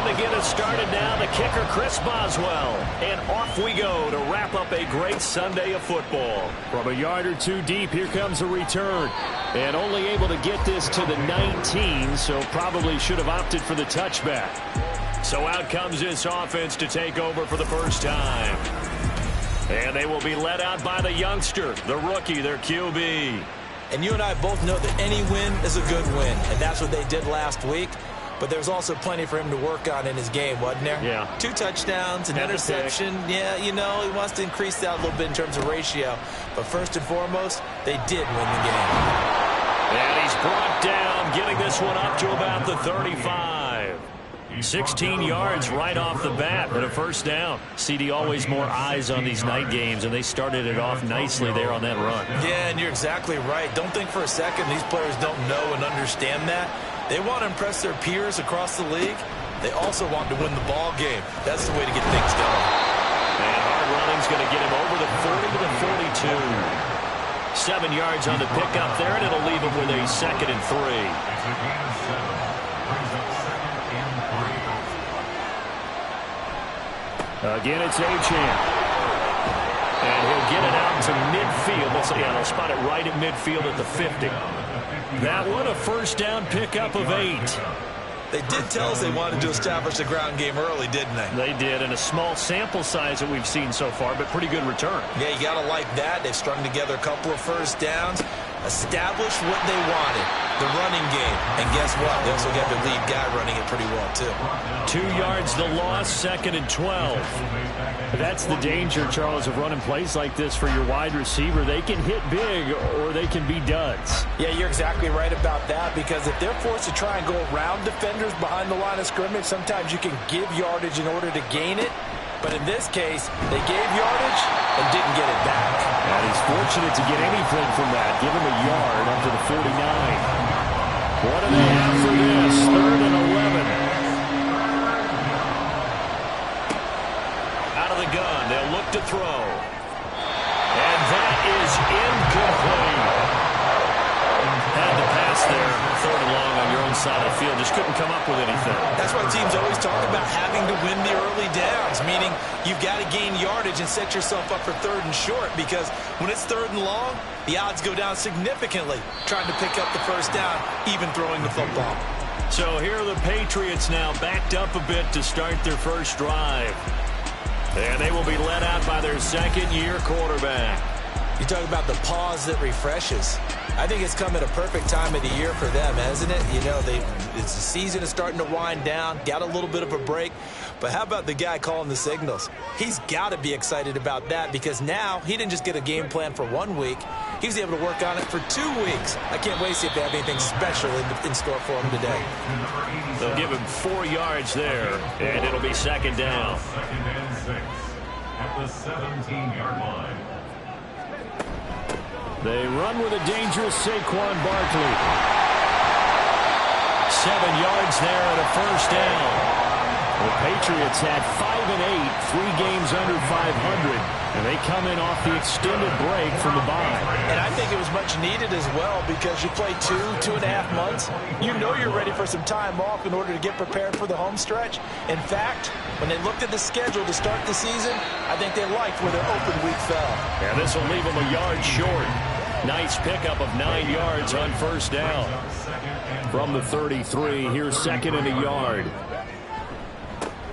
to get us started now, the kicker, Chris Boswell. And off we go to wrap up a great Sunday of football. From a yard or two deep, here comes a return. And only able to get this to the 19, so probably should have opted for the touchback. So out comes this offense to take over for the first time. And they will be led out by the youngster, the rookie, their QB. And you and I both know that any win is a good win, and that's what they did last week. But there's also plenty for him to work on in his game, wasn't there? Yeah. 2 touchdowns, an interception. Yeah, you know, he wants to increase that a little bit in terms of ratio. But first and foremost, they did win the game. And he's brought down, getting this one up to about the 35. 16 yards right off the bat and a first down. CD, always more eyes on these night games, and they started it off nicely there on that run. Yeah, and you're exactly right. Don't think for a second these players don't know and understand that. They want to impress their peers across the league. They also want to win the ball game. That's the way to get things done. And hard running's going to get him over the 40 to the 42. 7 yards on the pickup there, and it'll leave him with a 2nd and 3. Again, it's Achane. And he'll get it out to midfield. They'll spot it right at midfield at the 50. That one, a first down pickup of 8. They did tell us they wanted to establish the ground game early, didn't they? They did, and a small sample size that we've seen so far, but pretty good return. Yeah, you got to like that. They've strung together a couple of first downs, established what they wanted, the running game. And guess what? They also got their lead guy running it pretty well, too. 2 yards the loss, 2nd and 12. That's the danger, Charles, of running plays like this for your wide receiver. They can hit big or they can be duds. Yeah, you're exactly right about that, because if they're forced to try and go around defenders behind the line of scrimmage, sometimes you can give yardage in order to gain it. But in this case, they gave yardage and didn't get it back. And he's fortunate to get anything from that. Give him a yard up to the 49. What do they have for this? 3rd and 11. Out of the gun, they'll look to throw. And that is incomplete. Had the pass there, 3rd and long on your own side of the field. Just couldn't come up with anything. That's why teams always talk about having to win the early downs, meaning you've got to gain yardage and set yourself up for 3rd and short, because when it's 3rd and long, the odds go down significantly trying to pick up the first down, even throwing the football. So here are the Patriots now backed up a bit to start their first drive. And they will be led out by their 2nd-year quarterback. You talk about the pause that refreshes. I think it's come at a perfect time of the year for them, hasn't it? You know, the season is starting to wind down, got a little bit of a break. But how about the guy calling the signals? He's got to be excited about that, because now he didn't just get a game plan for 1 week. He was able to work on it for 2 weeks. I can't wait to see if they have anything special in store for him today. They'll give him 4 yards there, and it'll be 2nd down. 2nd and 6 at the 17-yard line. They run with a dangerous Saquon Barkley. 7 yards there and a first down. The Patriots had 5-8, 3 games under 500, and they come in off the extended break from the bye. And I think it was much needed as well, because you play 2.5 months. You know you're ready for some time off in order to get prepared for the home stretch. In fact, when they looked at the schedule to start the season, I think they liked where their open week fell. And this will leave them a yard short. Nice pickup of 9 yards on first down. From the 33, here's 2nd and a yard.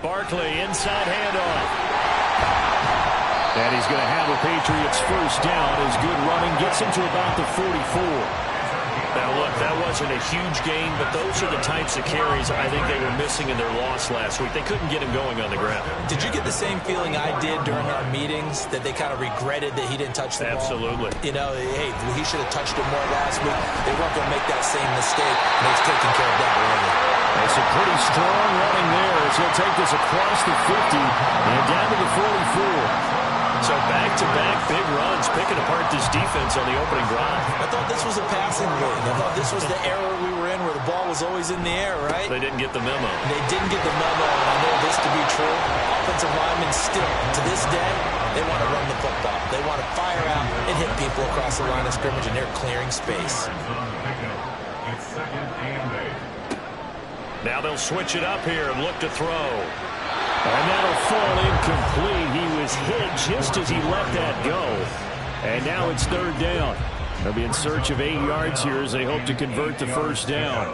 Barkley, inside handoff. And he's going to have a Patriots first down. His good running gets him to about the 44. Now, look, that wasn't a huge gain, but those are the types of carries I think they were missing in their loss last week. They couldn't get him going on the ground. Did you get the same feeling I did during our meetings, that they kind of regretted that he didn't touch the ball? Absolutely. You know, hey, he should have touched it more last week. They weren't going to make that same mistake, and they've taken care of that already. It's a pretty strong running there as he'll take this across the 50 and down to the 44. So back-to-back big runs, picking apart this defense on the opening drive. I thought this was a passing league. I thought this was the era we were in where the ball was always in the air, right? They didn't get the memo. They didn't get the memo, and I know this to be true. Offensive linemen still, to this day, they want to run the football. They want to fire out and hit people across the line of scrimmage, and they're clearing space. Now they'll switch it up here and look to throw. And that'll fall incomplete. He was hit just as he let that go. And now it's third down. They'll be in search of 8 yards here as they hope to convert the first down.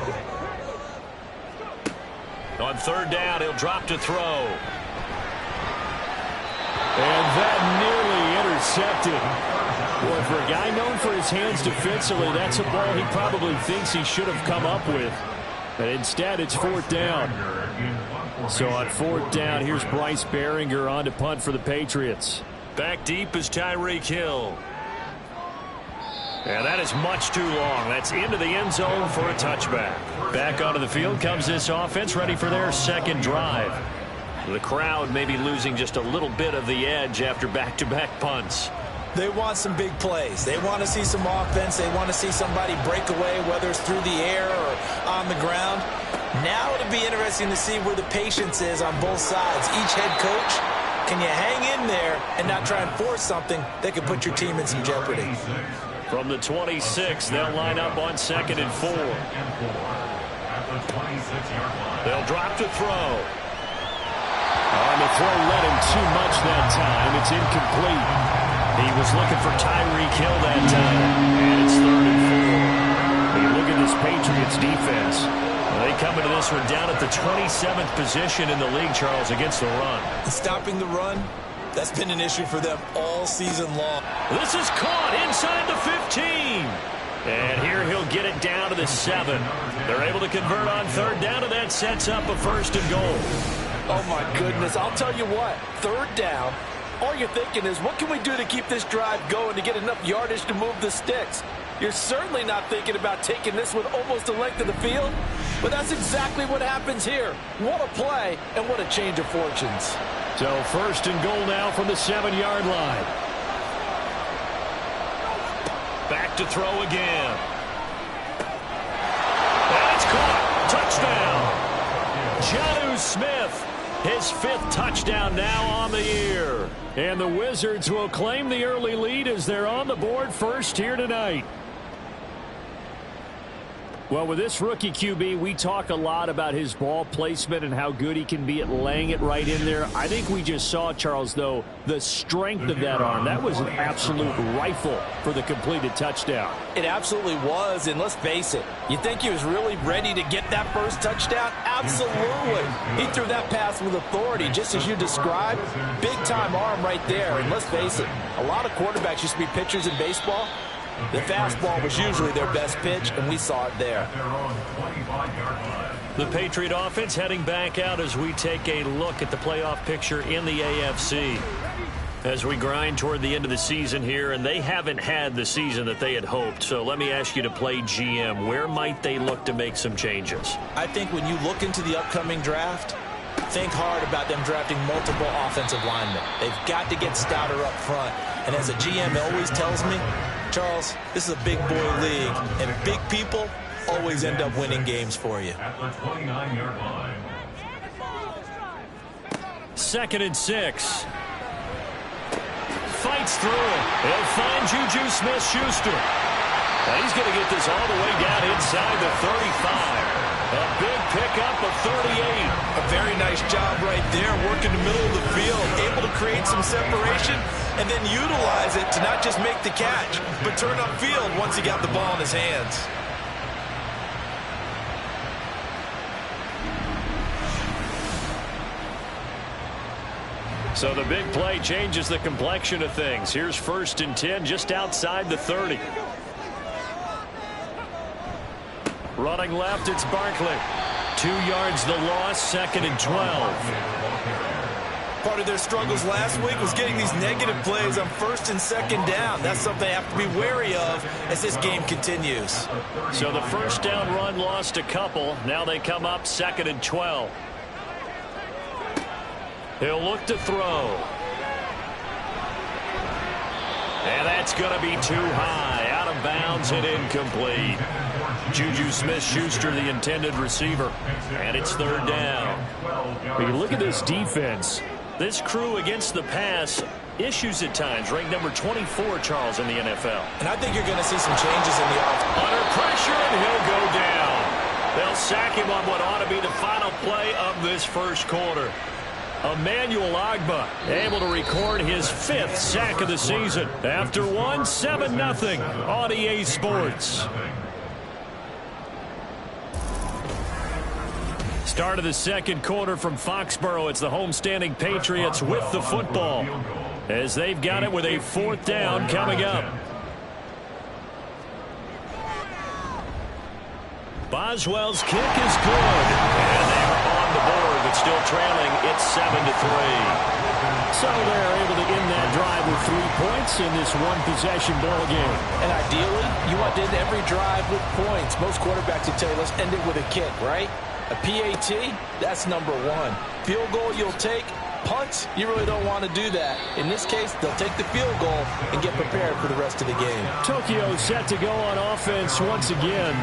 On third down, he'll drop to throw. And that nearly intercepted. Boy, for a guy known for his hands defensively, that's a ball he probably thinks he should have come up with. But instead, it's fourth down. So on fourth down, here's Bryce Baringer on to punt for the Patriots. Back deep is Tyreek Hill. And that is much too long. That's into the end zone for a touchback. Back onto the field comes this offense, ready for their second drive. The crowd may be losing just a little bit of the edge after back-to-back punts. They want some big plays. They want to see some offense. They want to see somebody break away, whether it's through the air or on the ground. Now it'll be interesting to see where the patience is on both sides. Each head coach, can you hang in there and not try and force something that could put your team in some jeopardy? From the 26, they'll line up on 2nd and 4. They'll drop to throw. On the throw, led him too much that time. It's incomplete. He was looking for Tyreek Hill that time. And it's 3rd and 4. When you look at this Patriots defense, they come into this one down at the 27th position in the league, Charles, against the run. Stopping the run, that's been an issue for them all season long. This is caught inside the 15. And here he'll get it down to the 7. They're able to convert on third down, and that sets up a 1st and goal. Oh, my goodness. I'll tell you what. Third down, all you're thinking is, what can we do to keep this drive going to get enough yardage to move the sticks? You're certainly not thinking about taking this with almost the length of the field, but that's exactly what happens here. What a play, and what a change of fortunes. So 1st and goal now from the 7-yard line. Back to throw again. And it's caught. Touchdown. Jonnu Smith. His 5th touchdown now on the year. And the Wizards will claim the early lead as they're on the board first here tonight. Well, with this rookie QB, we talk a lot about his ball placement and how good he can be at laying it right in there. I think we just saw, Charles, though, the strength of that arm. That was an absolute rifle for the completed touchdown. It absolutely was, and let's face it, you think he was really ready to get that first touchdown? Absolutely. He threw that pass with authority, just as you described. Big-time arm right there, and let's face it, a lot of quarterbacks used to be pitchers in baseball. The fastball was usually their best pitch, and we saw it there. The Patriot offense heading back out as we take a look at the playoff picture in the AFC. As we grind toward the end of the season here, and they haven't had the season that they had hoped. So let me ask you to play GM. Where might they look to make some changes? I think when you look into the upcoming draft, think hard about them drafting multiple offensive linemen. They've got to get stouter up front. And as a GM always tells me, Charles, this is a big boy league, and big people always end up winning games for you. At the 29-yard line. 2nd and 6. Fights through it. He'll find Juju Smith-Schuster. Now he's going to get this all the way down inside the 35. A big pickup of 38. A very nice job right there, working the middle of the field, able to create some separation, and then utilize it to not just make the catch, but turn upfield once he got the ball in his hands. So the big play changes the complexion of things. Here's 1st and 10 just outside the 30. Running left, it's Barkley. 2 yards the loss, 2nd and 12. Part of their struggles last week was getting these negative plays on 1st and 2nd down. That's something they have to be wary of as this game continues. So the 1st down run lost a couple. Now they come up 2nd and 12. He'll look to throw. And that's going to be too high. Out of bounds and incomplete. Juju Smith-Schuster, the intended receiver. And it's 3rd down. When you look at this defense, this crew against the pass, issues at times. Ranked number 24, Charles, in the NFL. And I think you're going to see some changes in the offense. Under pressure, and he'll go down. They'll sack him on what ought to be the final play of this first quarter. Emmanuel Ogbah able to record his 5th sack of the season. After one, 7-0 on EA Sports. Start of the second quarter from Foxborough. It's the homestanding Patriots with the football as they've got it with a 4th down coming up. Boswell's kick is good. And they are on the board, but still trailing. It's 7-3. So they're able to end that drive with 3 points in this one-possession ball game. And ideally, you want to end every drive with points. Most quarterbacks will tell you, let's end it with a kick, right? A PAT, that's number 1. Field goal you'll take. Punts, you really don't want to do that. In this case, they'll take the field goal and get prepared for the rest of the game. Tokyo set to go on offense once again.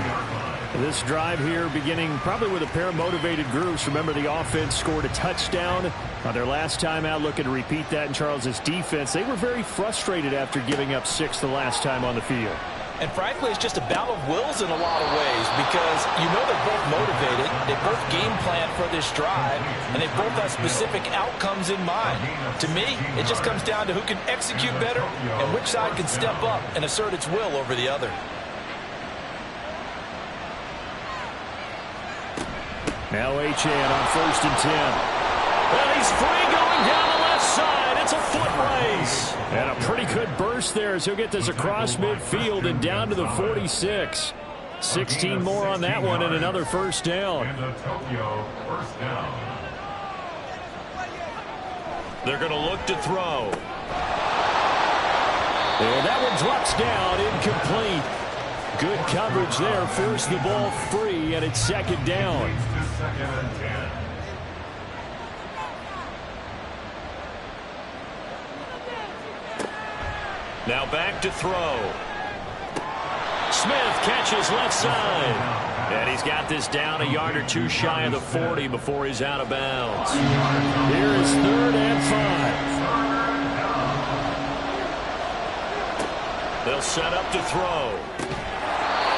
This drive here beginning probably with a pair of motivated groups. Remember, the offense scored a touchdown on their last time out. Looking to repeat that in Charles's defense. They were very frustrated after giving up 6 the last time on the field. And frankly, it's just a battle of wills in a lot of ways because you know they're both motivated. They both game plan for this drive, and they both have specific outcomes in mind. To me, it just comes down to who can execute better and which side can step up and assert its will over the other. Now Achane on 1st and 10. Well, he's free going down the left side. It's a foot race. And a pretty good burst there as he'll get this across midfield and down to the 46. 16 more on that one and another 1st down. And the Tokyo 1st down. They're going to look to throw. And that one drops down, incomplete. Good coverage there, forced the ball free, and it's 2nd down. Second and 10. Now back to throw. Smith catches left side. And he's got this down a yard or 2 shy of the 40 before he's out of bounds. Here is 3rd and 5. They'll set up to throw.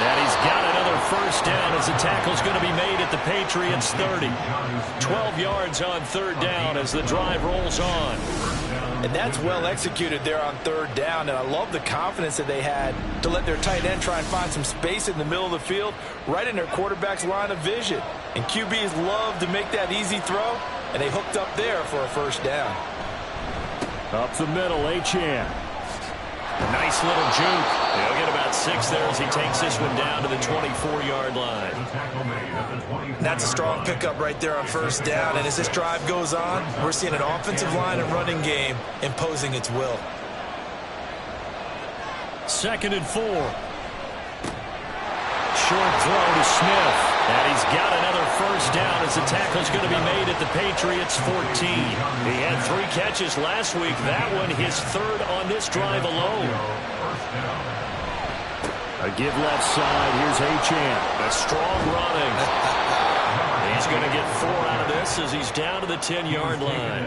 And he's got another 1st down as the tackle's going to be made at the Patriots 30. 12 yards on 3rd down as the drive rolls on. And that's well executed there on 3rd down, and I love the confidence that they had to let their tight end try and find some space in the middle of the field, right in their quarterback's line of vision. And QBs love to make that easy throw, and they hooked up there for a 1st down. Up the middle, Achane. Nice little juke. He'll get about 6 there as he takes this one down to the 24-yard line. That's a strong pickup right there on 1st down. And as this drive goes on, we're seeing an offensive line and running game imposing its will. 2nd and 4. Short throw to Smith. And he's got another 1st down as the tackle's going to be made at the Patriots 14. He had 3 catches last week. That one his 3rd on this drive alone. A give left side. Here's Achane. A strong running. He's going to get 4 out of this as he's down to the 10-yard line.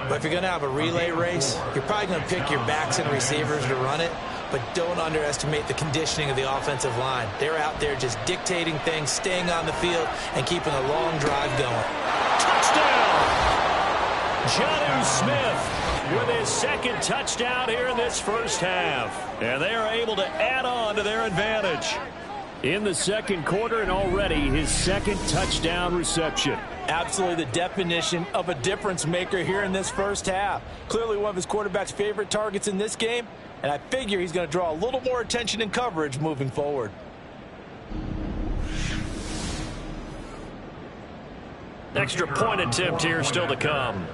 But if you're going to have a relay race, you're probably going to pick your backs and receivers to run it. But don't underestimate the conditioning of the offensive line. They're out there just dictating things, staying on the field, and keeping a long drive going. Touchdown! Jonnu Smith with his 2nd touchdown here in this 1st half. And they are able to add on to their advantage. In the 2nd quarter and already his 2nd touchdown reception. Absolutely the definition of a difference maker here in this 1st half. Clearly one of his quarterback's favorite targets in this game. And I figure he's going to draw a little more attention and coverage moving forward. Extra point attempt here still to come.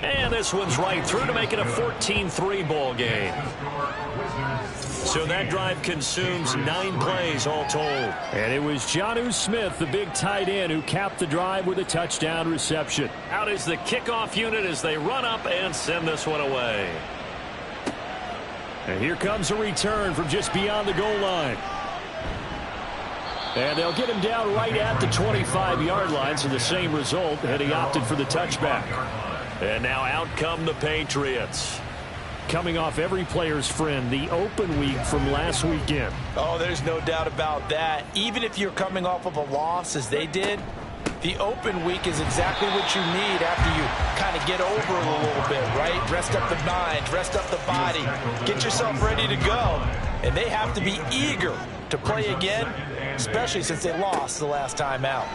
And this one's right through to make it a 14-3 ball game. So that drive consumes 9 plays all told. And it was Jonnu Smith, the big tight end, who capped the drive with a touchdown reception. Out is the kickoff unit as they run up and send this one away. And here comes a return from just beyond the goal line. And they'll get him down right at the 25-yard line, so the same result, and he opted for the touchback. And now out come the Patriots. coming off every player's friend, the open week from last weekend. Oh, there's no doubt about that. Even if you're coming off of a loss as they did, the open week is exactly what you need after you kind of get over it a little bit, right? Rest up the mind, rest up the body, get yourself ready to go. And they have to be eager to play again, especially since they lost the last time out.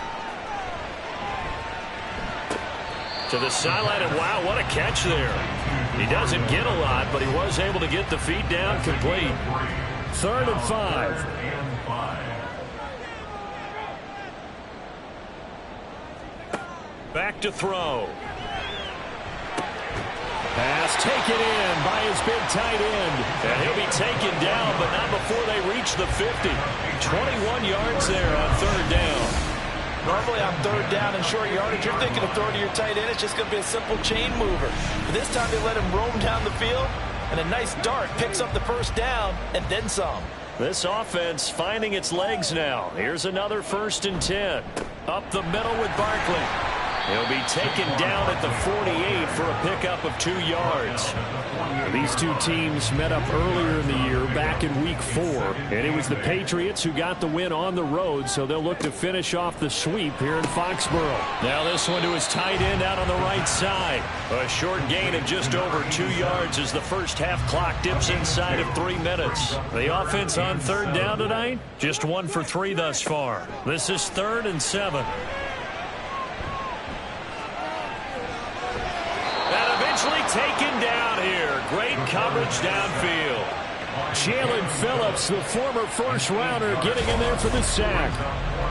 To the sideline, and wow, what a catch there. He doesn't get a lot, but he was able to get the feet down complete. 3rd and 5. Back to throw. Pass taken in by his big tight end. And he'll be taken down, but not before they reach the 50. 21 yards there on 3rd down. Normally on 3rd down and short yardage, you're thinking of throwing to your tight end. It's just going to be a simple chain mover. But this time they let him roam down the field, and a nice dart picks up the 1st down and then some. This offense finding its legs now. Here's another 1st and 10. Up the middle with Barkley. He'll be taken down at the 48 for a pickup of 2 yards. These two teams met up earlier in the year, back in week 4. And it was the Patriots who got the win on the road, so they'll look to finish off the sweep here in Foxborough. Now this one to his tight end out on the right side. A short gain of just over 2 yards as the first half clock dips inside of 3 minutes. The offense on 3rd down tonight, just 1 for 3 thus far. This is 3rd and 7. Taken down here. Great coverage downfield. Jalen Phillips, the former 1st rounder, getting in there for the sack.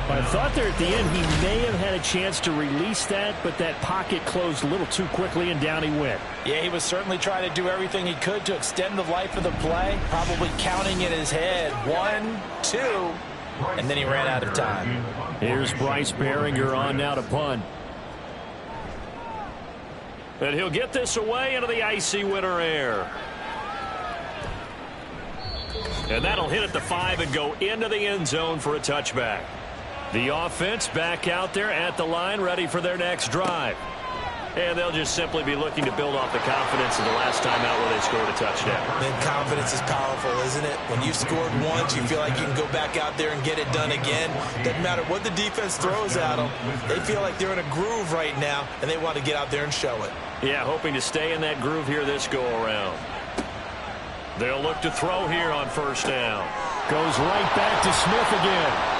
I thought there at the end he may have had a chance to release that, but that pocket closed a little too quickly and down he went. Yeah, he was certainly trying to do everything he could to extend the life of the play, probably counting in his head 1, 2, and then he ran out of time. Here's Bryce Baringer on now to punt. And he'll get this away into the icy winter air. And that'll hit at the 5 and go into the end zone for a touchback. The offense back out there at the line, ready for their next drive. And they'll just simply be looking to build off the confidence of the last time out where they scored a touchdown. And confidence is powerful, isn't it? When you've scored once, you feel like you can go back out there and get it done again. Doesn't matter what the defense throws at them. They feel like they're in a groove right now, and they want to get out there and show it. Yeah, hoping to stay in that groove here this go-around. They'll look to throw here on 1st down. Goes right back to Smith again.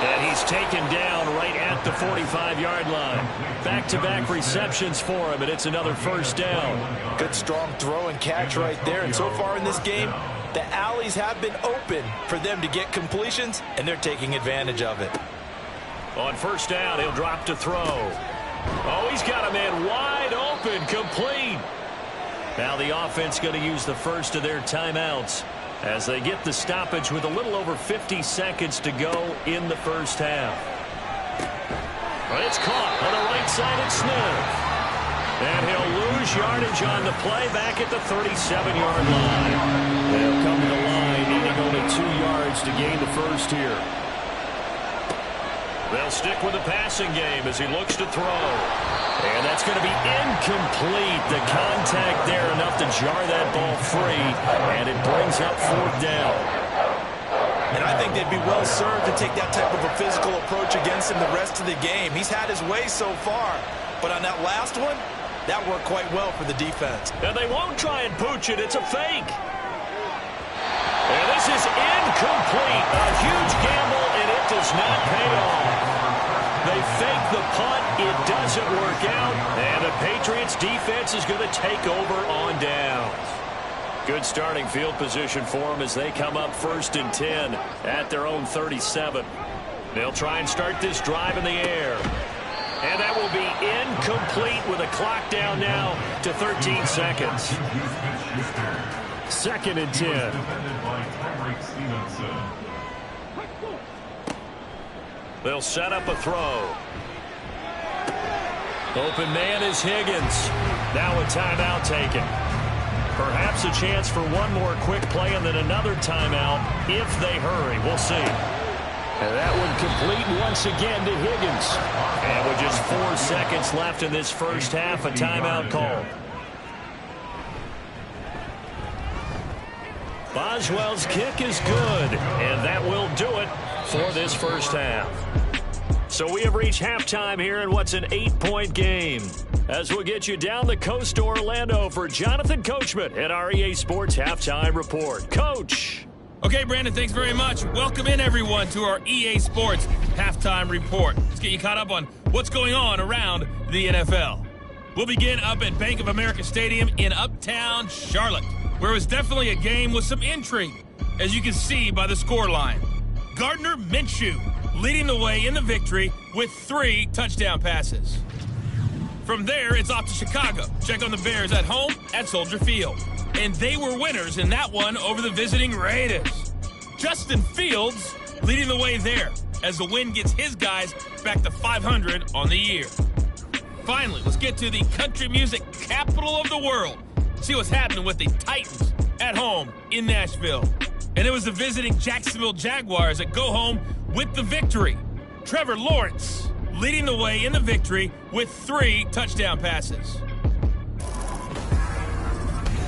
And he's taken down right at the 45-yard line. Back-to-back receptions for him, and it's another 1st down. Good strong throw and catch right there. And so far in this game, the alleys have been open for them to get completions, and they're taking advantage of it. On 1st down, he'll drop to throw. Oh, he's got a man wide open, complete. Now the offense going to use the first of their timeouts as they get the stoppage with a little over 50 seconds to go in the first half. But it's caught on the right side at Smith. And he'll lose yardage on the play back at the 37-yard line. They'll come to the line needing only 2 yards to gain the first here. They'll stick with the passing game as he looks to throw. And that's going to be incomplete. The contact there enough to jar that ball free. And it brings up 4th down. And I think they'd be well served to take that type of a physical approach against him the rest of the game. He's had his way so far. But on that last one, that worked quite well for the defense. And they won't try and pooch it. It's a fake. And this is incomplete. A huge gamble, and it does not pay off. They fake the punt. It doesn't work out. And the Patriots defense is going to take over on downs. Good starting field position for them as they come up 1st and 10 at their own 37. They'll try and start this drive in the air. And that will be incomplete with a clock down now to 13 seconds. 2nd and 10. They'll set up a throw. Open man is Higgins. Now a timeout taken. Perhaps a chance for one more quick play and then another timeout if they hurry. We'll see. And that one complete once again to Higgins. And with just 4 seconds left in this first half, a timeout called. Boswell's kick is good, and that will do it for this first half. So we have reached halftime here in what's an 8-point game. As we'll get you down the coast to Orlando for Jonathan Coachman at our EA Sports Halftime Report. Coach. Okay, Brandon, thanks very much. Welcome in, everyone, to our EA Sports Halftime Report. Let's get you caught up on what's going on around the NFL. We'll begin up at Bank of America Stadium in Uptown Charlotte, where it was definitely a game with some intrigue, as you can see by the scoreline. Gardner Minshew leading the way in the victory with 3 touchdown passes. From there, it's off to Chicago. Check on the Bears at home at Soldier Field. And they were winners in that one over the visiting Raiders. Justin Fields leading the way there as the win gets his guys back to 500 on the year. Finally, let's get to the country music capital of the world. See what's happening with the Titans at home in Nashville. And it was the visiting Jacksonville Jaguars that go home with the victory. Trevor Lawrence leading the way in the victory with 3 touchdown passes.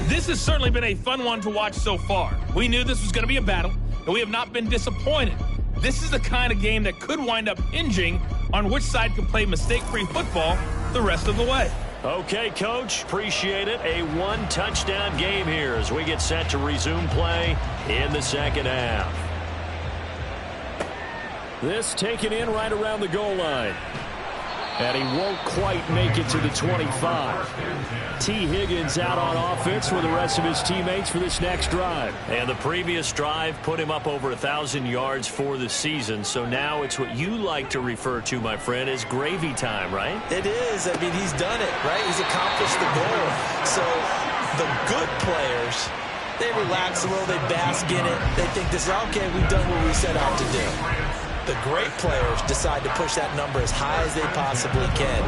This has certainly been a fun one to watch so far. We knew this was going to be a battle, and we have not been disappointed. This is the kind of game that could wind up hinging on which side can play mistake-free football the rest of the way. Okay, Coach, appreciate it. A 1-touchdown game here as we get set to resume play in the second half. This taken in right around the goal line. And he won't quite make it to the 25. T. Higgins out on offense with the rest of his teammates for this next drive. And the previous drive put him up over 1,000 yards for the season. So now it's what you like to refer to, my friend, as gravy time, right? It is. I mean, he's done it, right? He's accomplished the goal. So the good players, they relax a little, they bask in it. They think this is, okay, we've done what we set out to do. The great players decide to push that number as high as they possibly can.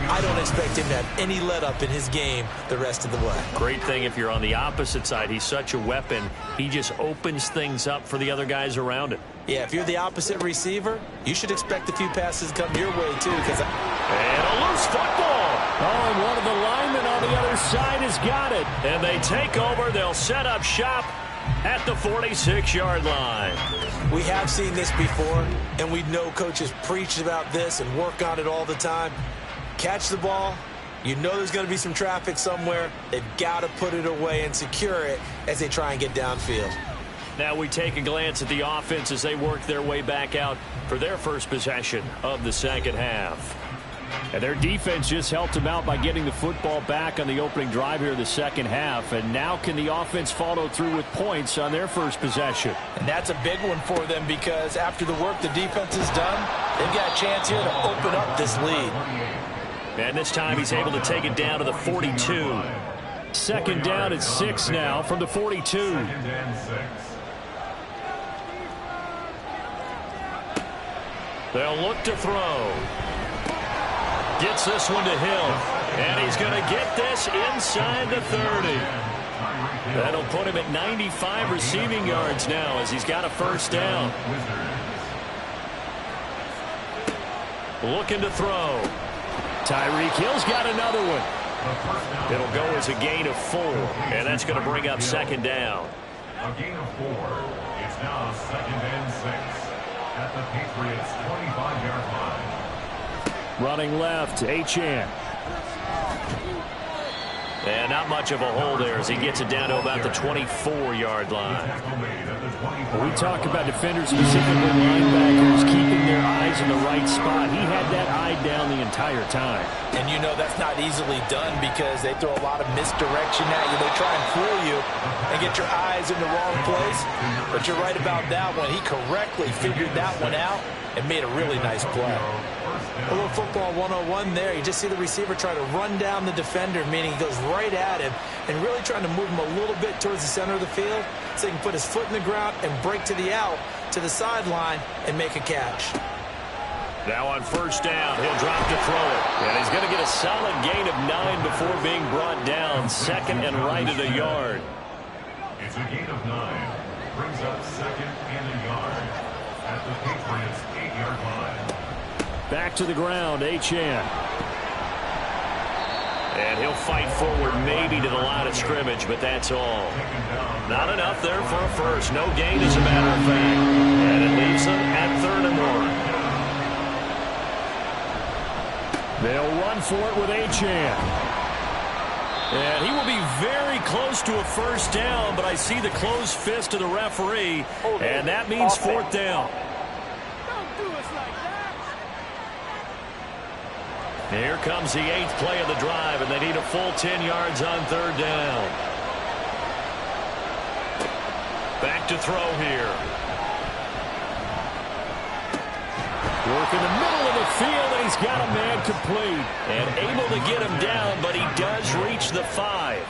I don't expect him to have any let-up in his game the rest of the way. Great thing if you're on the opposite side. He's such a weapon. He just opens things up for the other guys around him. Yeah, if you're the opposite receiver, you should expect a few passes to come your way, too. And a loose football. Oh, and one of the linemen on the other side has got it. And they take over. They'll set up shop at the 46-yard line. We have seen this before, and we know coaches preach about this and work on it all the time. Catch the ball. You know there's going to be some traffic somewhere. They've got to put it away and secure it as they try and get downfield. Now we take a glance at the offense as they work their way back out for their first possession of the second half. And their defense just helped them out by getting the football back on the opening drive here in the second half. And now can the offense follow through with points on their first possession? And that's a big one for them because after the work the defense has done, they've got a chance here to open up this lead. And this time he's able to take it down to the 42. Second down at 6 now from the 42. They'll look to throw. Gets this one to Hill. And he's going to get this inside the 30. That'll put him at 95 receiving yards now as he's got a first down. Looking to throw. Tyreek Hill's got another one. It'll go as a gain of 4. And that's going to bring up second down. A gain of 4. It's now 2nd and 6 at the Patriots' 25-yard line. Running left, Achane. And not much of a hole there as he gets it down to about the 24-yard line. We talk about defenders, specifically linebackers, keeping their eyes in the right spot. He had that eye down the entire time. And you know that's not easily done because they throw a lot of misdirection at you. They try and fool you and get your eyes in the wrong place. But you're right about that one. He correctly figured that one out and made a really nice play. A little football 101 there. You just see the receiver try to run down the defender, meaning he goes right at him and really trying to move him a little bit towards the center of the field so he can put his foot in the ground and break to the out, to the sideline, and make a catch. Now on first down, he'll drop to throw it. And he's going to get a solid gain of 9 before being brought down. Second and right at a yard. It's a gain of 9. Brings up 2nd and a yard at the Patriots' 8-yard line. Back to the ground, Achane. And he'll fight forward maybe to the line of scrimmage, but that's all. Not enough there for a first. No gain, as a matter of fact. And it leaves them at 3rd and 1. They'll run for it with Achane. And he will be very close to a first down, but I see the closed fist of the referee, and that means 4th down. Here comes the 8th play of the drive, and they need a full 10 yards on 3rd down. Back to throw here. Work in the middle of the field, and he's got a man complete. And able to get him down, but he does reach the 5.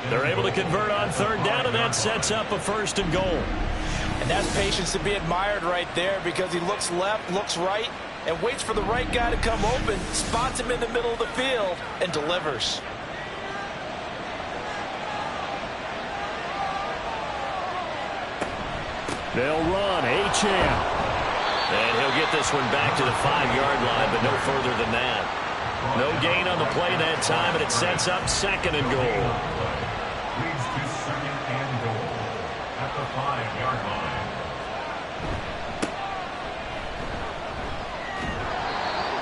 They're able to convert on 3rd down, and that sets up a 1st and goal. And that's patience to be admired right there, because he looks left, looks right, and waits for the right guy to come open, spots him in the middle of the field, and delivers. They'll run. Achane. And he'll get this one back to the 5-yard line, but no further than that. No gain on the play that time, and it sets up 2nd and goal. Leads to 2nd and goal at the 5-yard line.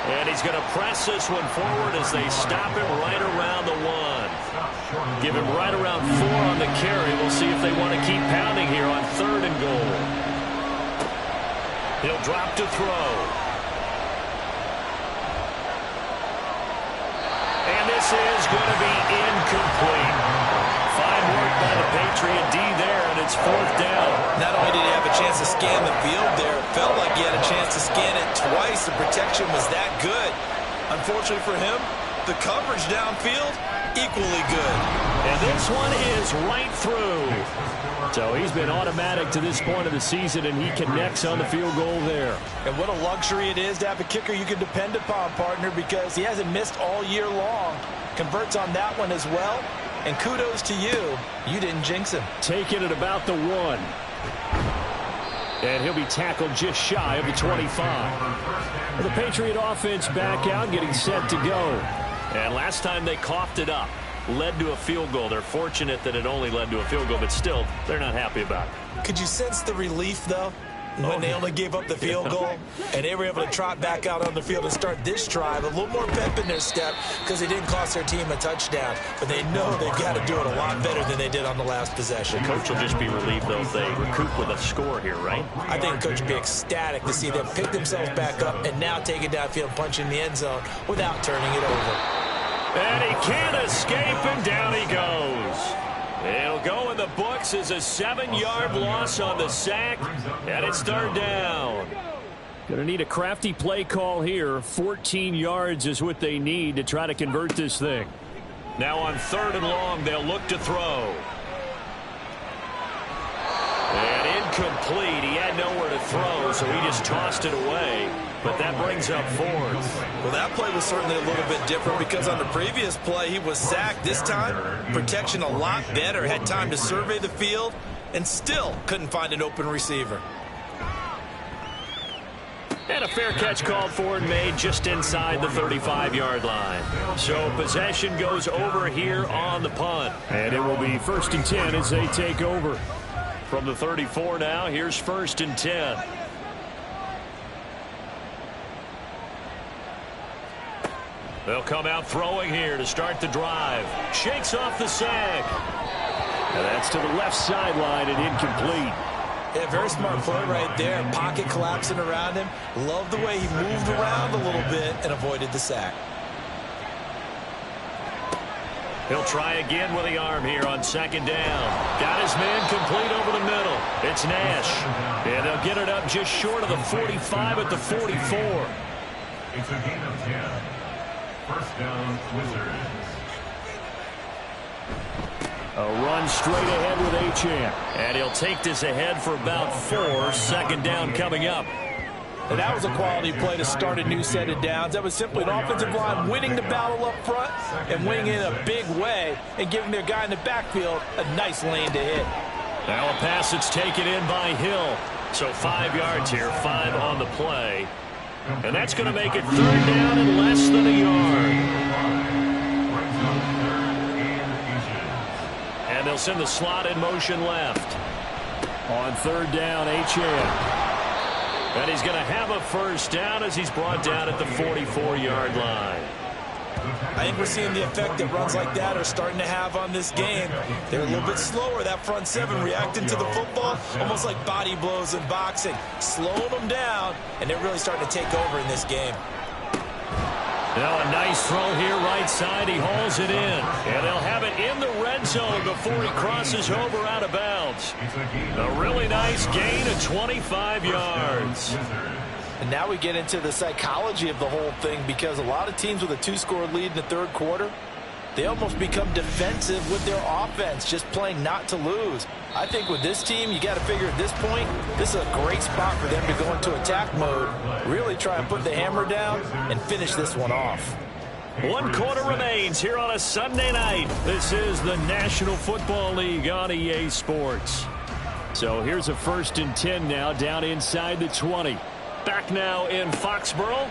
And he's going to press this one forward as they stop him right around the 1. Give him right around 4 on the carry. We'll see if they want to keep pounding here on 3rd and goal. He'll drop to throw. And this is going to be incomplete. Fine work by the Patriot D there, and it's 4th down. Not only did he have a chance to scan the field there, it felt like he had a chance to scan it twice. The protection was that good. Unfortunately for him, the coverage downfield, equally good. And this one is right through. So he's been automatic to this point of the season, and he connects on the field goal there. And what a luxury it is to have a kicker you can depend upon, partner, because he hasn't missed all year long. Converts on that one as well. And kudos to you. You didn't jinx him. Taking it about the 1. And he'll be tackled just shy of the 25. The Patriot offense back out, getting set to go. And last time they coughed it up, led to a field goal. They're fortunate that it only led to a field goal, but still, they're not happy about it. Could you sense the relief, though, when they only gave up the field goal and they were able to trot back out on the field and start this drive? A little more pep in their step because they didn't cost their team a touchdown, but they know they've got to do it a lot better than they did on the last possession. The coach will just be relieved, though, if they recoup with a score here, right? I think the coach will be ecstatic to see them pick themselves back up and now take it downfield, punch in the end zone without turning it over. And he can't escape, and down he goes. It'll go in the books as a 7-yard loss on the sack, and it's 3rd down. Going to need a crafty play call here. 14 yards is what they need to try to convert this thing. Now on 3rd and long, they'll look to throw. And incomplete. He had nowhere to throw, so he just tossed it away. But that brings up 4th. Well, that play was certainly a little bit different because on the previous play, he was sacked. This time, protection a lot better. Had time to survey the field and still couldn't find an open receiver. And a fair catch called for and made just inside the 35-yard line. So possession goes over here on the punt. And it will be 1st and 10 as they take over. From the 34 now, here's 1st and 10. They'll come out throwing here to start the drive. Shakes off the sack. And that's to the left sideline and incomplete. Yeah, very smart play right there. Pocket collapsing around him. Love the way he moved around a little bit and avoided the sack. He'll try again with the arm here on 2nd down. Got his man complete over the middle. It's Nash. And they'll get it up just short of the 45 at the 44. It's a gain of 10. 1st down, Wizards. A run straight ahead with Achane. And he'll take this ahead for about 4. 2nd down coming up. And that was a quality play to start a new set of downs. That was simply an offensive line winning the battle up front and winning in a big way and giving their guy in the backfield a nice lane to hit. Now a pass that's taken in by Hill. So 5 yards here, 5 on the play. And that's going to make it 3rd down and less than a yard. And they'll send the slot in motion left. On third down, Achane. And he's going to have a first down as he's brought down at the 44-yard line. I think we're seeing the effect that runs like that are starting to have on this game. They're a little bit slower, that front seven, reacting to the football, almost like body blows in boxing, slowing them down, and they're really starting to take over in this game. Now a nice throw here right side. He hauls it in. And they'll have it in the red zone before he crosses over out of bounds. A really nice gain of 25 yards. And now we get into the psychology of the whole thing, because a lot of teams with a 2-score lead in the third quarter, they almost become defensive with their offense, just playing not to lose. I think with this team, you got to figure at this point, this is a great spot for them to go into attack mode, really try and put the hammer down and finish this one off. 1 quarter remains here on a Sunday night. This is the National Football League on EA Sports. So here's a 1st and 10 now, down inside the 20. Back now in Foxborough,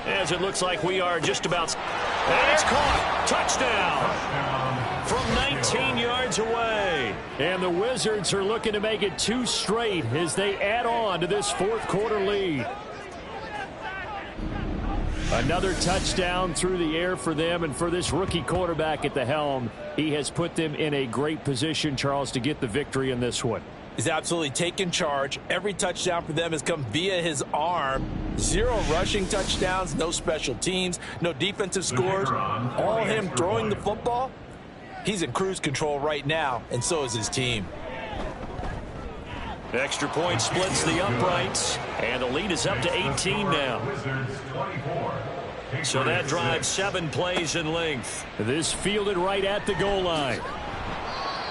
as it looks like we are just about. And it's caught. Touchdown from 19 yards away. And the Wizards are looking to make it 2 straight as they add on to this 4th quarter lead. Another touchdown through the air for them, and for this rookie quarterback at the helm, he has put them in a great position, Charles, to get the victory in this one. He's absolutely taken charge. Every touchdown for them has come via his arm. 0 rushing touchdowns, no special teams, no defensive scores. All him throwing the football. He's in cruise control right now, and so is his team. Extra point splits the uprights, and the lead is up to 18 now. So that drives 7 plays in length. This fielded right at the goal line.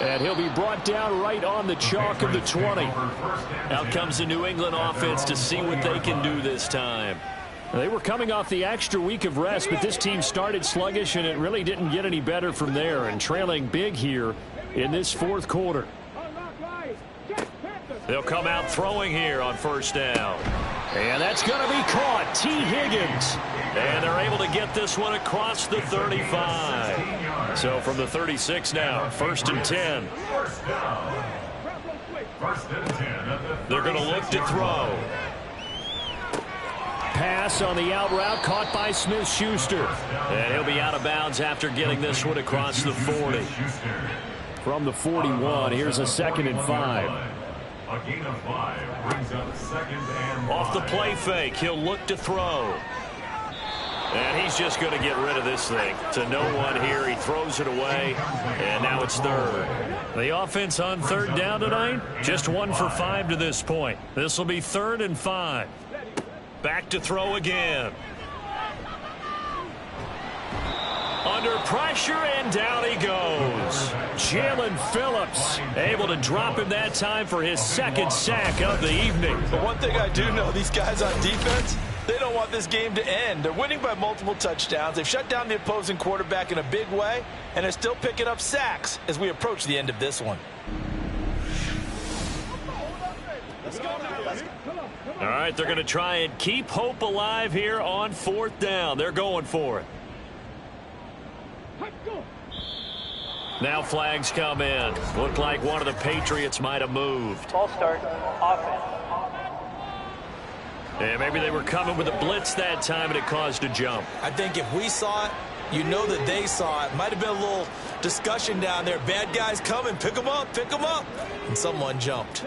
And he'll be brought down right on the chalk of the 20. Out comes the New England offense to see what they can do this time. They were coming off the extra week of rest, but this team started sluggish, and it really didn't get any better from there, and trailing big here in this 4th quarter. They'll come out throwing here on 1st down. And that's going to be caught. T. Higgins. And they're able to get this one across the 35. So from the 36 now, 1st and 10. They're going to look to throw. Pass on the out route, caught by Smith-Schuster. And he'll be out of bounds after getting this one across the 40. From the 41, here's a 2nd and 5. A gain of 5 brings up 2nd and 5. Off the play fake, he'll look to throw. And he's just going to get rid of this thing. To no one here. He throws it away. And now it's 3rd. The offense on 3rd down tonight, just 1 for 5 to this point. This will be 3rd and 5. Back to throw again. Under pressure, and down he goes. Jalen Phillips able to drop him that time for his 2nd sack of the evening. But one thing I do know, these guys on defense, they don't want this game to end. They're winning by multiple touchdowns. They've shut down the opposing quarterback in a big way, and they're still picking up sacks as we approach the end of this one. All right, they're going to try and keep hope alive here on 4th down. They're going for it. Now flags come in. Looked like one of the Patriots might have moved. Ball start, offense. And maybe they were coming with a blitz that time and it caused a jump. I think if we saw it, you know that they saw it. Might have been a little discussion down there. Bad guys coming, pick them up, and someone jumped.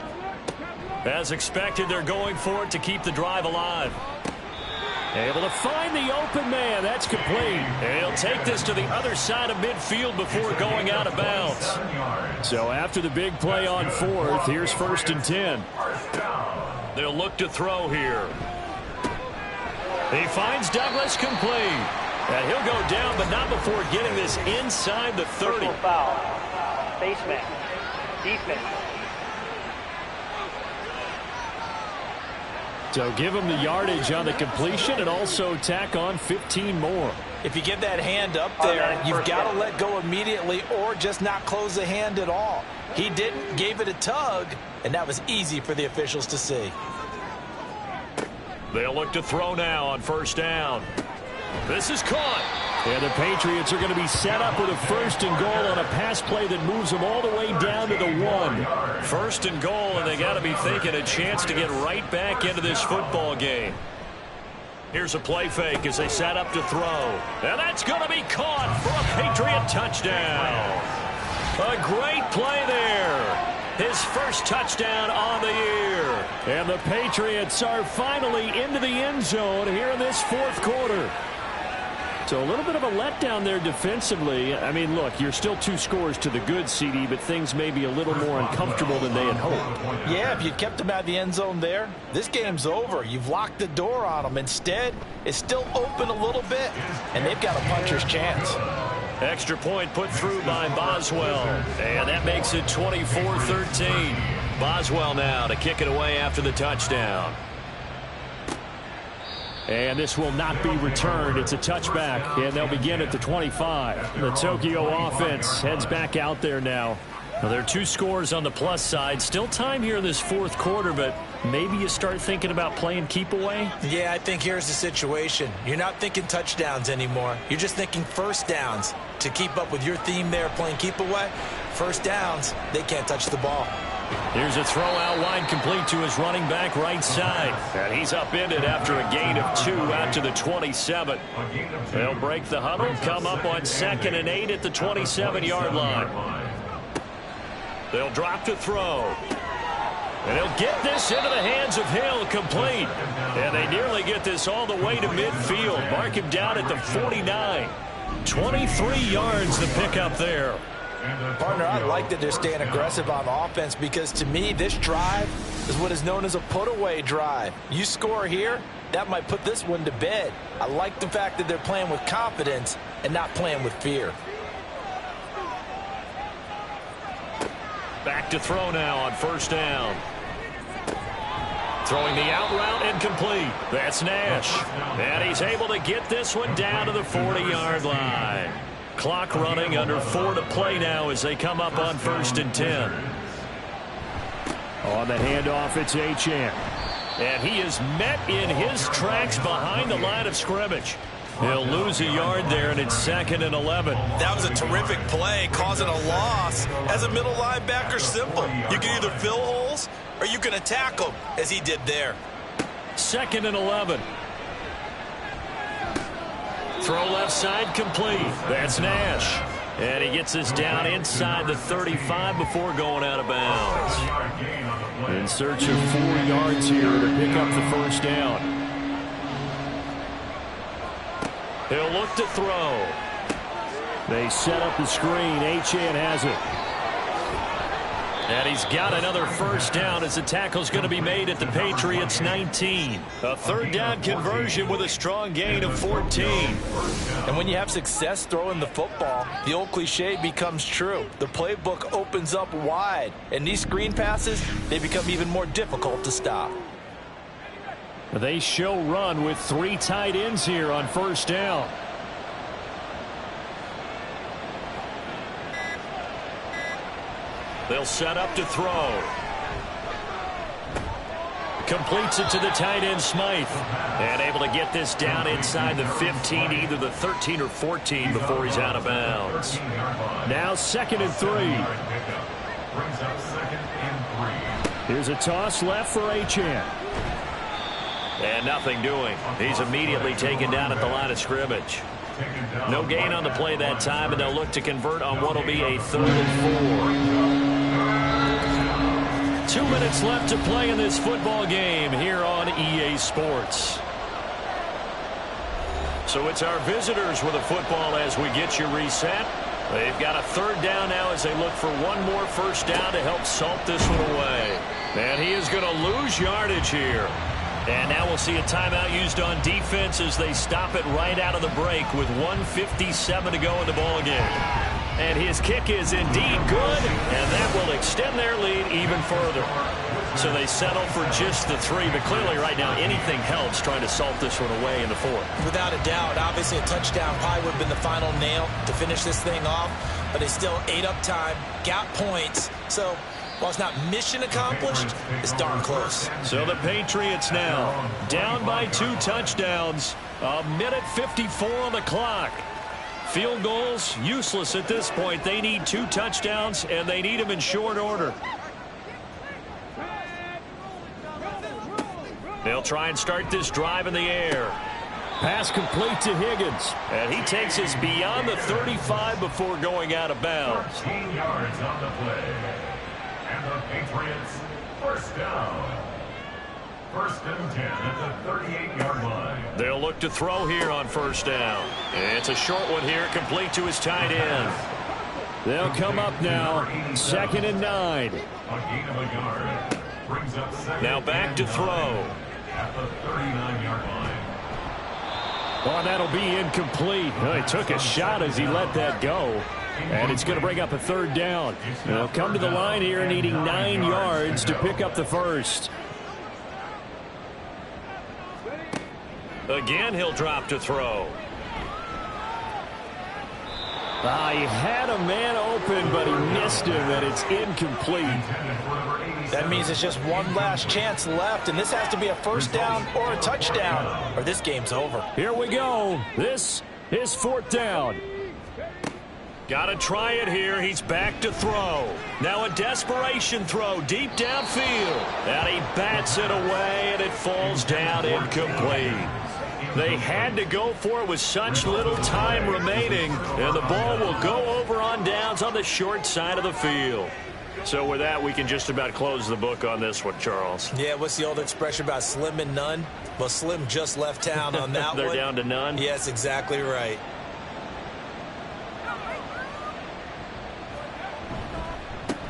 As expected, they're going for it to keep the drive alive. Able to find the open man. That's complete. And he'll take this to the other side of midfield before going out of bounds. So after the big play on 4th, here's 1st and 10. They'll look to throw here. He finds Douglas complete. And he'll go down, but not before getting this inside the 30. Personal foul. Baseman. Defense. So give him the yardage on the completion and also tack on 15 more. If you get that hand up there, you've got to let go immediately or just not close the hand at all. He didn't, gave it a tug, and that was easy for the officials to see. They'll look to throw now on 1st down. This is caught. And the Patriots are going to be set up with a 1st and goal on a pass play that moves them all the way down to the 1. 1st and goal, and they got to be thinking a chance to get right back into this football game. Here's a play fake as they set up to throw. And that's going to be caught for a Patriot touchdown. A great play there. His first touchdown on the year. And the Patriots are finally into the end zone here in this 4th quarter. So a little bit of a letdown there defensively. I mean, look, you're still 2 scores to the good, CD, but things may be a little more uncomfortable than they had hoped. Yeah, if you kept them out of the end zone there, this game's over. You've locked the door on them. Instead, it's still open a little bit, and they've got a puncher's chance. Extra point put through by Boswell, and that makes it 24-13. Boswell now to kick it away after the touchdown. And this will not be returned. It's a touchback, and they'll begin at the 25. The Tokyo offense heads back out there now. Well, there are 2 scores on the plus side. Still time here in this 4th quarter, but maybe you start thinking about playing keep away? Yeah, I think here's the situation. You're not thinking touchdowns anymore. You're just thinking 1st downs. To keep up with your theme there, playing keep away, 1st downs, they can't touch the ball. Here's a throw out wide, complete to his running back right side. And he's upended after a gain of 2 out to the 27. They'll break the huddle, come up on 2nd and 8 at the 27-yard line. They'll drop to throw. And he'll get this into the hands of Hill, complete. And they nearly get this all the way to midfield. Mark him down at the 49. 23 yards to pick up there. Partner, I like that they're staying aggressive on offense because, to me, this drive is what is known as a put-away drive. You score here, that might put this one to bed. I like the fact that they're playing with confidence and not playing with fear. Back to throw now on 1st down. Throwing the out route incomplete. That's Nash. And he's able to get this one down to the 40-yard line. Clock running, under 4 to play now as they come up on 1st and 10. On the handoff, it's Achane. And he is met in his tracks behind the line of scrimmage. He'll lose a yard there, and it's 2nd and 11. That was a terrific play, causing a loss. As a middle linebacker, simple. You can either fill holes or you can attack them, as he did there. 2nd and 11. Throw left side, complete. That's Nash. And he gets this down inside the 35 before going out of bounds. In search of 4 yards here to pick up the 1st down. He'll look to throw. They set up the screen. Achane has it. And he's got another 1st down as the tackle's going to be made at the Patriots 19. A 3rd down conversion with a strong gain of 14. And when you have success throwing the football, the old cliche becomes true. The playbook opens up wide. And these screen passes, they become even more difficult to stop. They show run with 3 tight ends here on 1st down. They'll set up to throw. Completes it to the tight end, Smythe. And able to get this down inside the 15, either the 13 or 14 before he's out of bounds. Now 2nd and 3. Here's a toss left for Achane. And nothing doing. He's immediately taken down at the line of scrimmage. No gain on the play that time, and they'll look to convert on what will be a 3rd and 4. 2 minutes left to play in this football game here on EA Sports. So it's our visitors with a football as we get you reset. They've got a 3rd down now as they look for one more 1st down to help salt this one away. And he is going to lose yardage here. And now we'll see a timeout used on defense as they stop it right out of the break with 1:57 to go in the ballgame. And his kick is indeed good, and that will extend their lead even further. So they settle for just the 3, but clearly right now anything helps trying to salt this one away in the 4th. Without a doubt, obviously a touchdown probably would have been the final nail to finish this thing off, but they still ate up time, got points, so while it's not mission accomplished, it's darn close. So the Patriots now down by 2 touchdowns. 1:54 on the clock. Field goals, useless at this point. They need 2 touchdowns, and they need them in short order. They'll try and start this drive in the air. Pass complete to Higgins. And he takes us beyond the 35 before going out of bounds. 14 yards on the play. And the Patriots first down. First and 10 at the 38-yard line. They'll look to throw here on first down. It's a short one here, complete to his tight end. They'll come up now, 2nd and 9. A gain of a yard. Brings up second. Now back to throw. At the 39-yard line. Oh, that'll be incomplete. Oh, he took a shot as he let that go. And it's going to bring up a 3rd down. They'll come to the line here needing 9 yards to pick up the first. Again, he'll drop to throw. He had a man open, but he missed him, and it's incomplete. That means it's just one last chance left, and this has to be a first down or a touchdown, or this game's over. Here we go. This is 4th down. Got to try it here. He's back to throw. Now a desperation throw deep downfield. And he bats it away, and it falls down incomplete. They had to go for it with such little time remaining, and the ball will go over on downs on the short side of the field. So with that, we can just about close the book on this one, Charles. Yeah, what's the old expression about slim and none? Well, Slim just left town on that They're one. down to none? Yes, exactly right.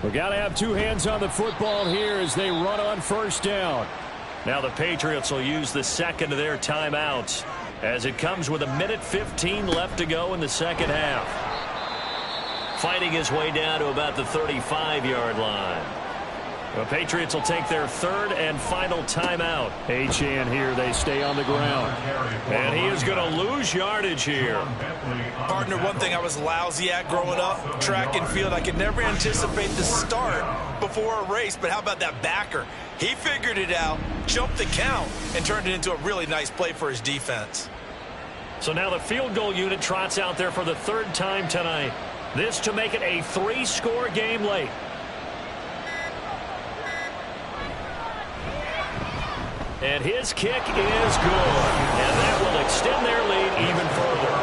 We've got to have 2 hands on the football here as they run on first down. Now the Patriots will use the second of their timeouts as it comes with 1:15 left to go in the second half. Fighting his way down to about the 35-yard line. The Patriots will take their 3rd and final timeout. Achane here, they stay on the ground. And he is going to lose yardage here. Partner, one thing I was lousy at growing up, track and field, I could never anticipate the start before a race, but how about that backer? He figured it out, jumped the count, and turned it into a really nice play for his defense. So now the field goal unit trots out there for the 3rd time tonight. This to make it a 3-score game late. And his kick is good. And that will extend their lead even further.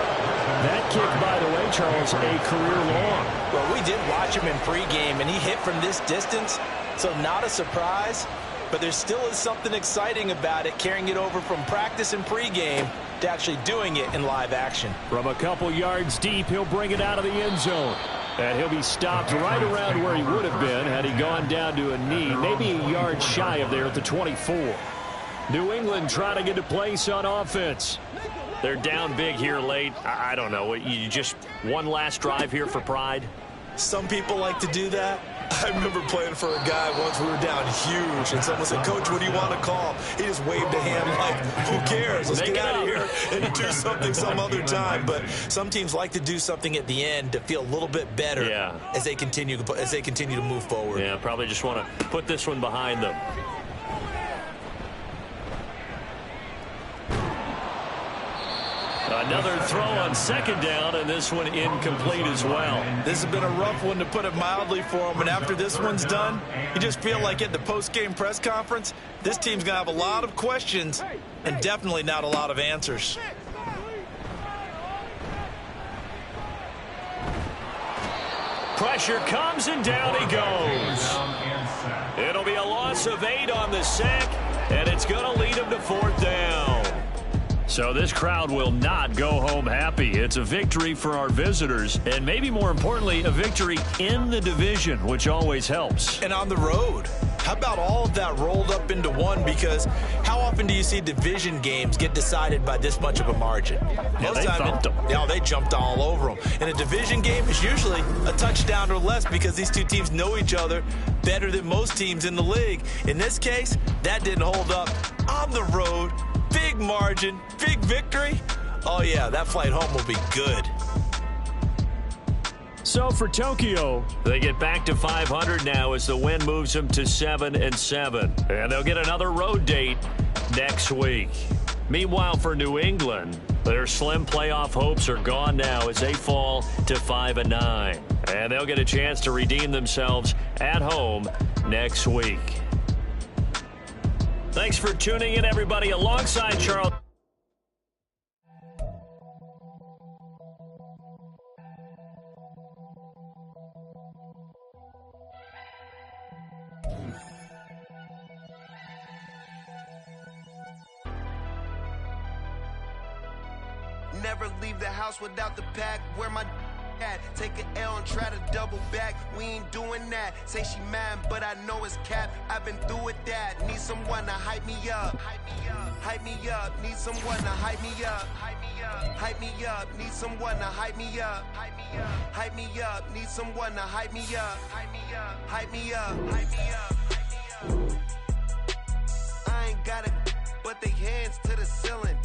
That kick, by the way, Charles, a career long. Well, we did watch him in pregame, and he hit from this distance, so not a surprise. But there still is something exciting about it, carrying it over from practice and pregame to actually doing it in live action. From a couple yards deep, he'll bring it out of the end zone. And he'll be stopped right around where he would have been had he gone down to a knee, maybe a yard shy of there at the 24. New England trying to get a place on offense. They're down big here late. I don't know. You just one last drive here for pride? Some people like to do that. I remember playing for a guy once. We were down huge, and someone said, "Coach, what do you want to call?" He just waved a hand like, "Who cares? Let's get out of here and do something some other time." But some teams like to do something at the end to feel a little bit better as they continue to move forward. Yeah, probably just want to put this one behind them. Another throw on 2nd down, and this one incomplete as well. This has been a rough one, to put it mildly, for him. And after this one's done, you just feel like at the post-game press conference, this team's going to have a lot of questions and definitely not a lot of answers. Pressure comes, and down he goes. It'll be a loss of 8 on the sack, and it's going to lead him to 4th down. So this crowd will not go home happy. It's a victory for our visitors, and maybe more importantly, a victory in the division, which always helps. And on the road. How about all of that rolled up into one? Because how often do you see division games get decided by this much of a margin? Most they thumped them. Yeah, they jumped all over them. And a division game is usually a touchdown or less because these two teams know each other better than most teams in the league. In this case, that didn't hold up. On the road, big margin, big victory. Oh, yeah, that flight home will be good. So for Tokyo, they get back to 500 now as the win moves them to 7-7. And they'll get another road date next week. Meanwhile, for New England, Their slim playoff hopes are gone now as they fall to 5-9. And they'll get a chance to redeem themselves at home next week. Thanks for tuning in, everybody, alongside Charles. Never leave the house without the pack. Where my at? Take an L and try to double back. We ain't doing that. Say she mad, but I know it's cap. I've been through with that. Need someone to hype me up. Hype me up. Need someone to hype me up. Hype me up. Need someone to hype me up. Hype me up. Need someone to hype me up. Hype me up. I ain't got it, but they hands to the ceiling.